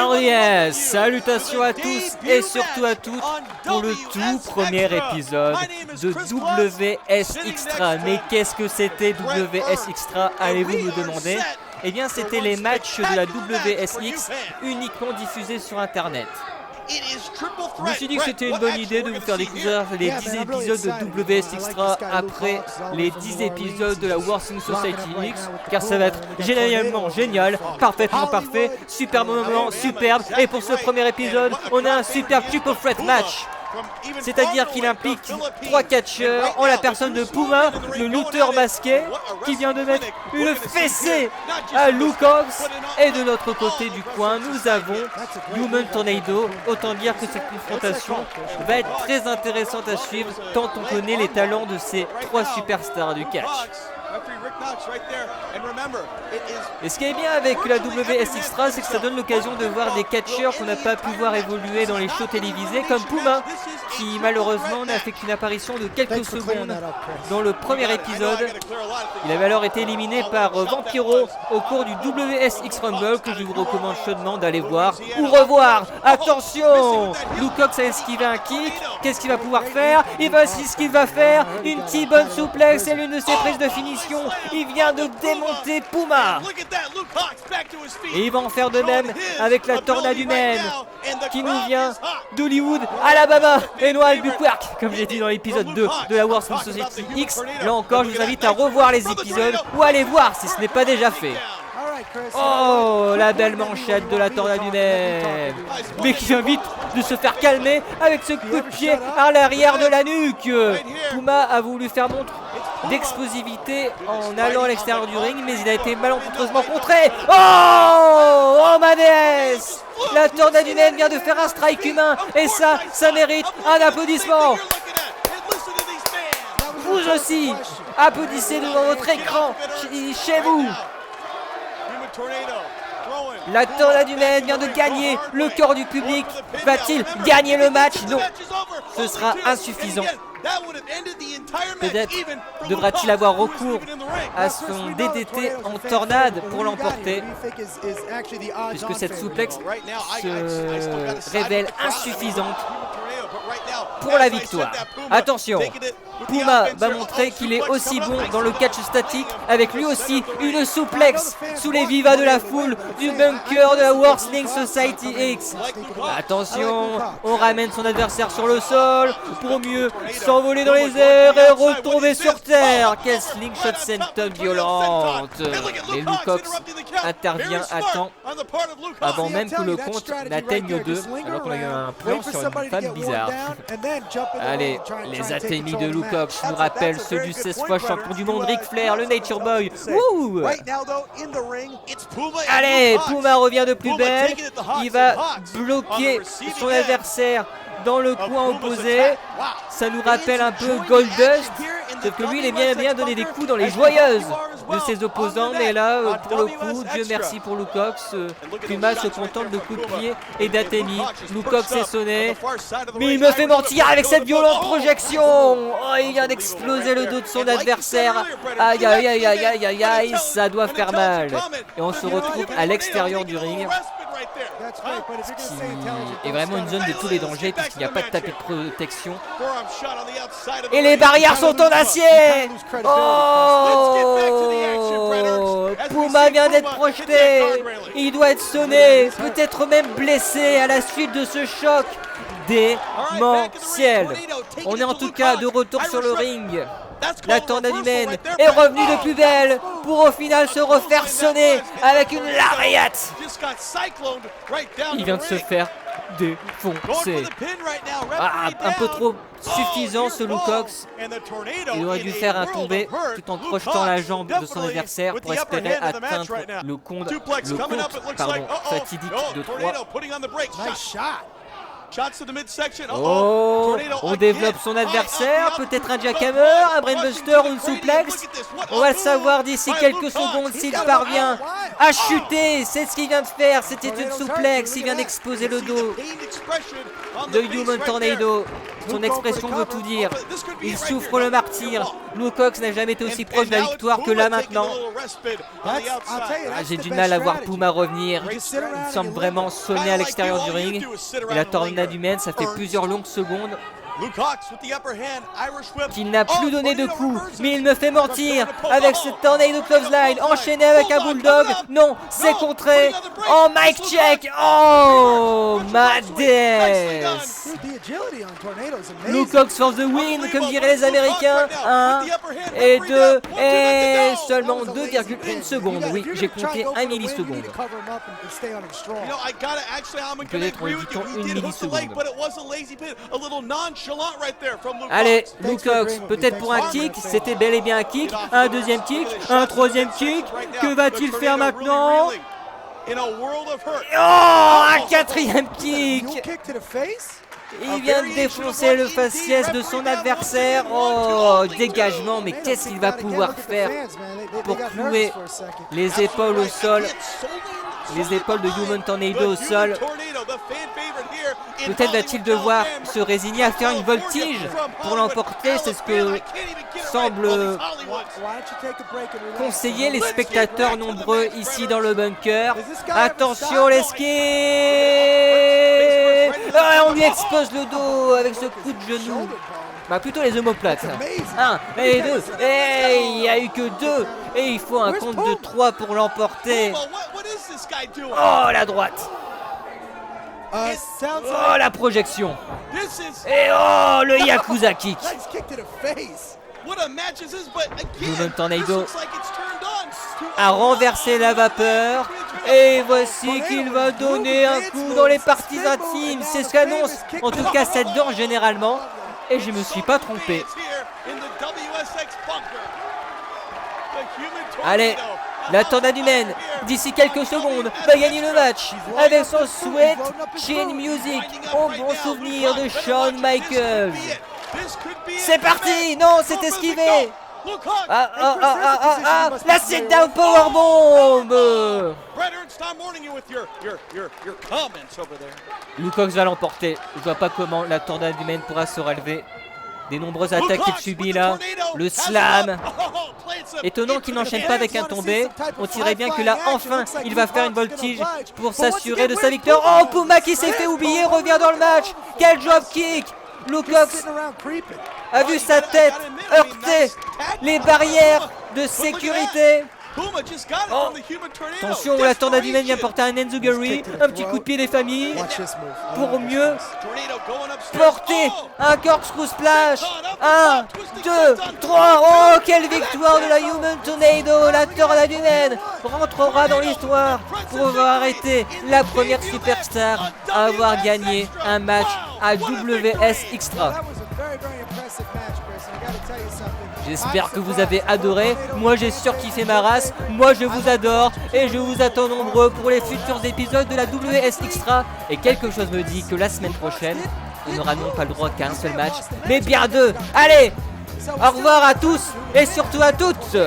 Oh yes, salutations à tous et surtout à toutes pour le tout premier épisode de WS Extra. Mais qu'est-ce que c'était WS Extra, allez-vous me demander? Eh bien c'était les matchs de la WSX uniquement diffusés sur internet. Je me suis dit que c'était une bonne idée de vous faire découvrir les 10 épisodes de WS Extra après les 10 épisodes de la Wrestling Society X, car ça va être génialement génial, parfaitement parfait, super moment, superbe. Et pour ce premier épisode, on a un super triple threat match. C'est-à-dire qu'il implique 3 catcheurs en la personne de Puma, le lutteur masqué, qui vient de mettre une fessée à Lucox. Et de l'autre côté du coin, nous avons Human Tornado. Autant dire que cette confrontation va être très intéressante à suivre, tant on connaît les talents de ces 3 superstars du catch. Et ce qui est bien avec la WS Extra, c'est que ça donne l'occasion de voir des catcheurs qu'on n'a pas pu voir évoluer dans les shows télévisés, comme Puma, qui malheureusement n'a fait qu'une apparition de quelques secondes dans le premier épisode. Il avait alors été éliminé par Vampiro au cours du WSX Rumble, que je vous recommande chaudement d'aller voir ou revoir. Attention, Lucox a esquivé un kick. Qu'est-ce qu'il va pouvoir faire? Il va ce qu'il va faire. Une T-bone souplex, c'est l'une de ses prises de finition. Il vient de démonter Puma. Et il va en faire de même avec la tornade humaine qui nous vient d'Hollywood, Alabama, et Noah Albuquerque, comme j'ai dit dans l'épisode 2 de la Wrestling Society X. Là encore, je vous invite à revoir les épisodes ou à les voir si ce n'est pas déjà fait. Oh, la belle manchette de la tornade humaine, mais qui vient vite de se faire calmer avec ce coup de pied à l'arrière de la nuque. Puma a voulu faire montre d'explosivité en allant à l'extérieur du ring, mais il a été malencontreusement contré. Oh ma déesse, la tornade humaine vient de faire un strike humain, et ça mérite un applaudissement. Vous aussi, applaudissez devant votre écran chez vous. La tornade humaine vient de gagner le cœur du public. Va-t-il gagner le match? Non, ce sera insuffisant. Peut-être devra-t-il avoir recours à son DDT en tornade pour l'emporter, puisque cette souplex se révèle insuffisante pour la victoire. Attention, Puma va montrer qu'il est aussi bon dans le catch statique, avec lui aussi une souplex sous les vivas de la foule du bunker de la Wrestling Society X. Attention, on ramène son adversaire sur le sol pour mieux s'envoler dans les airs et retomber sur terre. Quel slingshot senton violente. Et Lucox intervient à temps avant même que le compte n'atteigne 2, alors qu'on a eu un plan sur une femme bizarre. Allez, les attentis de Lucox nous rappellent ceux du 16 fois champion du monde Ric Flair, le Nature Boy. Wouh! Allez, Puma revient de plus belle. Il va bloquer son adversaire dans le coin opposé. Ça nous rappelle un peu Goldust, sauf que lui il est bien donner des coups dans les joyeuses de ses opposants, mais là pour le coup, Dieu merci pour Lucox, Puma se contente de coups de pied et d'Athénie. Lucox est sonné, mais il me fait mentir avec cette violente projection. Oh, il vient d'exploser le dos de son adversaire. Aïe aïe aïe aïe aïe aïe aïe, ça doit faire mal. Et on se retrouve à l'extérieur du ring, ce qui est vraiment une zone de tous les dangers puisqu'il n'y a pas de tapis de protection. Et les barrières sont en acier. Oh, Puma vient d'être projeté. Il doit être sonné, peut-être même blessé à la suite de ce choc démentiel. On est en tout cas de retour sur le ring. La tornade humaine est revenue de plus belle pour au final se refaire sonner avec une lariat. Il vient de se faire défoncer. Un peu trop suffisant ce Lucox. Il aurait dû faire un tombé tout en crochetant la jambe de son adversaire pour espérer atteindre le compte fatidique de 3. Oh, on développe son adversaire, peut-être un jackhammer, un brainbuster ou une souplex. On va le savoir d'ici quelques secondes s'il parvient à chuter. C'est ce qu'il vient de faire, c'était une souplex. Il vient d'exploser le dos de Human Tornado. Son expression veut tout dire. Il souffre le martyr. Luke Cox n'a jamais été aussi proche de la victoire que là maintenant. J'ai du mal à voir Puma revenir. Il semble vraiment sonner à l'extérieur du ring. Et la tornade humaine, ça fait plusieurs longues secondes qu'il n'a plus donné de coups, mais il me fait mentir avec cette tornado clothesline enchaîné avec un bulldog. Non, c'est contré. Oh, mic check. Oh, Madness. Luke Cox for the win, comme diraient les Américains. 1 et 2 et seulement 2,1 secondes. Oui, j'ai compté 1 milliseconde. Peut-être en indiquant 1 milliseconde. Allez, Luke Cox, peut-être pour un kick, c'était bel et bien un kick, un deuxième kick, un troisième kick, que va-t-il faire maintenant? Oh, un quatrième kick! Il vient de défoncer le faciès de son adversaire. Oh, dégagement, mais qu'est-ce qu'il va pouvoir faire pour clouer les épaules au sol? Les épaules de Human Tornado au sol. Peut-être va-t-il devoir se résigner à faire une voltige pour l'emporter. C'est ce que semble conseiller les spectateurs nombreux ici dans le bunker. Attention, l'esquive. On lui explose le dos avec ce coup de genou. Bah plutôt les omoplates. 1 et 2. Et il n'y a eu que 2. Et il faut un compte de 3 pour l'emporter. Oh, la droite. Oh, la projection. Et oh, le Yakuza kick. Human Tornado a renversé la vapeur. Et voici qu'il va donner un coup dans les parties intimes. C'est ce qu'annonce en tout cas cette danse généralement. Et je me suis pas trompé. Allez, la tornade humaine, d'ici quelques secondes, va gagner le match avec son Sweet Chin Music au bon souvenir de Shawn Michaels. C'est parti. Non, c'est esquivé. La sit down powerbomb. Luke Cox va l'emporter. Je vois pas comment la tornade humaine pourra se relever des nombreuses attaques qu'il subit là. Le slam. Étonnant qu'il n'enchaîne pas avec un tombé. On dirait bien que là enfin il va faire une voltige pour s'assurer de sa victoire. Oh, Puma qui s'est fait oublier revient dans le match. Quel drop kick. Luke Cox a vu sa tête heurter les barrières de sécurité. Oh, attention, la tornade humaine vient porter un enzuguri, un petit coup de pied des familles pour mieux porter un corkscrew splash. 1, 2, 3. Oh, quelle victoire de la Human Tornado. La tornade humaine rentrera dans l'histoire pour avoir été la première superstar à avoir gagné un match à WS Extra. J'espère que vous avez adoré. Moi j'ai surkiffé ma race. Moi je vous adore. Et je vous attends nombreux pour les futurs épisodes de la WS Extra. Et quelque chose me dit que la semaine prochaine on n'aura non pas le droit qu'à un seul match, mais bien 2. Allez, au revoir à tous et surtout à toutes.